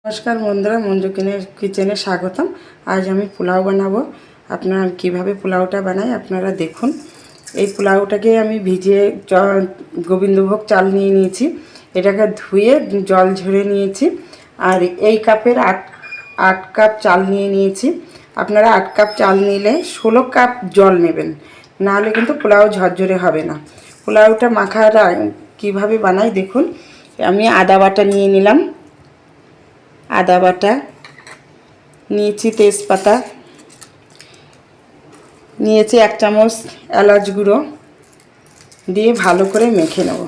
नमस्कार बंधुरा मंजू किचेने स्वागतम। आज हमें पोलाव बनाबो। आपनारा किभाबे पोलावटा बनाई आपनारा देखुन। এই পোলাওটাকে আমি ভিজিয়ে গোবিন্দভোগ চাল নিয়ে নিয়েছি। এটাকে ধুয়ে জল ঝরে নিয়েছি। আর এই কাপের 8 কাপ চাল নিয়ে নিয়েছি। আপনারা 8 কাপ চাল নিলে 16 কাপ জল নেবেন, না হলে কিন্তু পোলাও ঝরঝরে হবে না। পোলাওটা মাখাটা কিভাবে বানাই দেখুন। আমি আদা বাটা নিয়ে নিলাম, आदा बाटा নিয়েছি, তেজপাতা নিয়েছি, 1 চামচ এলাচ গুঁড়ো দিয়ে ভালো করে মেখে নেব।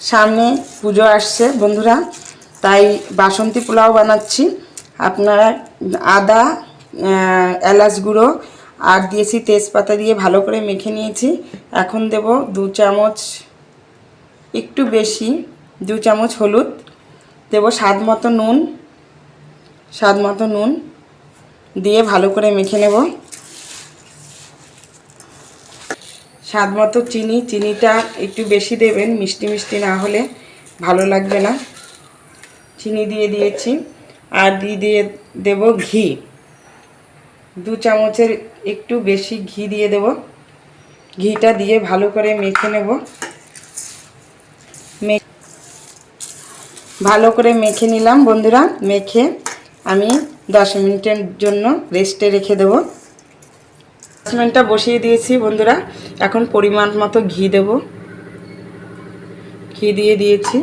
সামনে পুজো আসছে বন্ধুরা, তাই বাসন্তী পোলাও বানাচ্ছি। আপনারা আদা এলাচ গুঁড়ো আর দিয়েছি তেজপাতা দিয়ে ভালো করে মেখে নিয়েছি। এখন দেব 2 চামচ, একটু বেশি 2 চামচ হলুদ দেব, স্বাদ মতো নুন দিয়ে ভালো করে মেখে নেব। স্বাদ মতো চিনিটা একটু বেশি দেবেন, মিষ্টি মিষ্টি না হলে ভালো লাগবে না। চিনি দিয়ে দিয়েছি। আর দিয়ে দেব ঘি, 2 চামচের একটু বেশি ঘি দিয়ে দেব। ঘিটা দিয়ে ভালো করে মেখে নেব। ভালো করে মেখে নিলাম বন্ধুরা। মেখে আমি 10 মিনিটের জন্য রেস্টে রেখে দেব। 10 মিনিটটা বসিয়ে দিয়েছি বন্ধুরা। এখন পরিমাণ মতো ঘি দেব। ঘি দিয়ে দিয়েছি।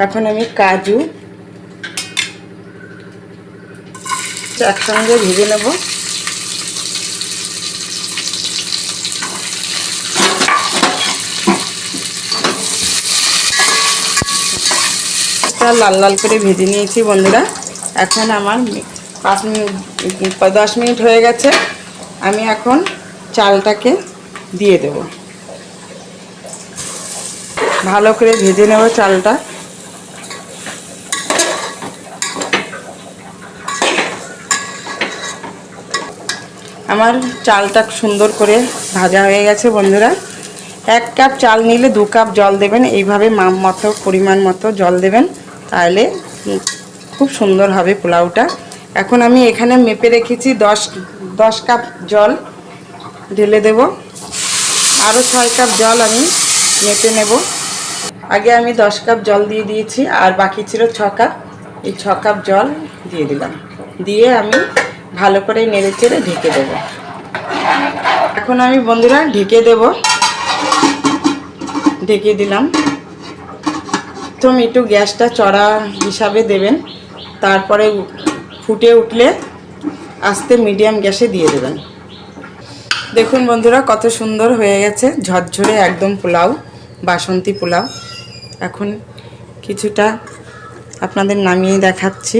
এখন আমি কাজু একসঙ্গে ভেজে নেব। লাল লাল করে ভেজে নিয়েছি বন্ধুরা। এখন আমার 10 মিনিট হয়ে গেছে। আমি এখন চালটাকে দিয়ে দেব। ভালো করে ভেজে নেব চালটা। আমার চালটা সুন্দর করে ভাজা হয়ে গেছে বন্ধুরা। 1 কাপ চাল নিলে 2 কাপ জল দেবেন। এইভাবে মাপ মতো পরিমাণ মতো জল দেবেন, তাহলে খুব সুন্দর হবে পোলাওটা। এখন আমি এখানে মেপে রেখেছি 10 কাপ জল ঢেলে দেব। আরও 6 কাপ জল আমি মেপে নেব। আগে আমি 10 কাপ জল দিয়ে দিয়েছি, আর বাকি ছিল 6 কাপ। এই 6 কাপ জল দিয়ে দিলাম। দিয়ে আমি ভালো করে নেড়েচেড়ে ঢেকে দেব। এখন আমি বন্ধুরা ঢেকে দেব। ঢেকে দিলাম। প্রথম একটু গ্যাসটা চড়া হিসাবে দেবেন, তারপরে ফুটে উঠলে আস্তে মিডিয়াম গ্যাসে দিয়ে দেবেন। দেখুন বন্ধুরা কত সুন্দর হয়ে গেছে, ঝরঝরে একদম পোলাও, বাসন্তী পোলাও। এখন কিছুটা আপনাদের নামিয়ে দেখাচ্ছি।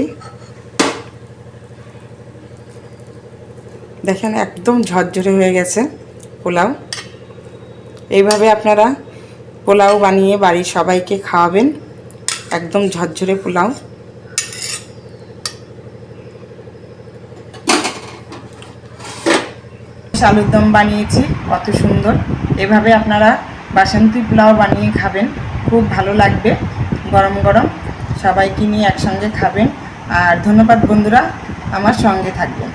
দেখেন একদম ঝরঝরে হয়ে গেছে পোলাও। এইভাবে আপনারা পোলাও বানিয়ে বাড়ির সবাইকে খাওয়াবেন। একদম ঝরঝরে পোলাও। আলুর দম বানিয়েছি, কত সুন্দর। এভাবে আপনারা বাসন্তী পোলাও বানিয়ে খাবেন, খুব ভালো লাগবে। গরম গরম সবাইকে নিয়ে একসঙ্গে খাবেন। আর ধন্যবাদ বন্ধুরা, আমার সঙ্গে থাকবেন।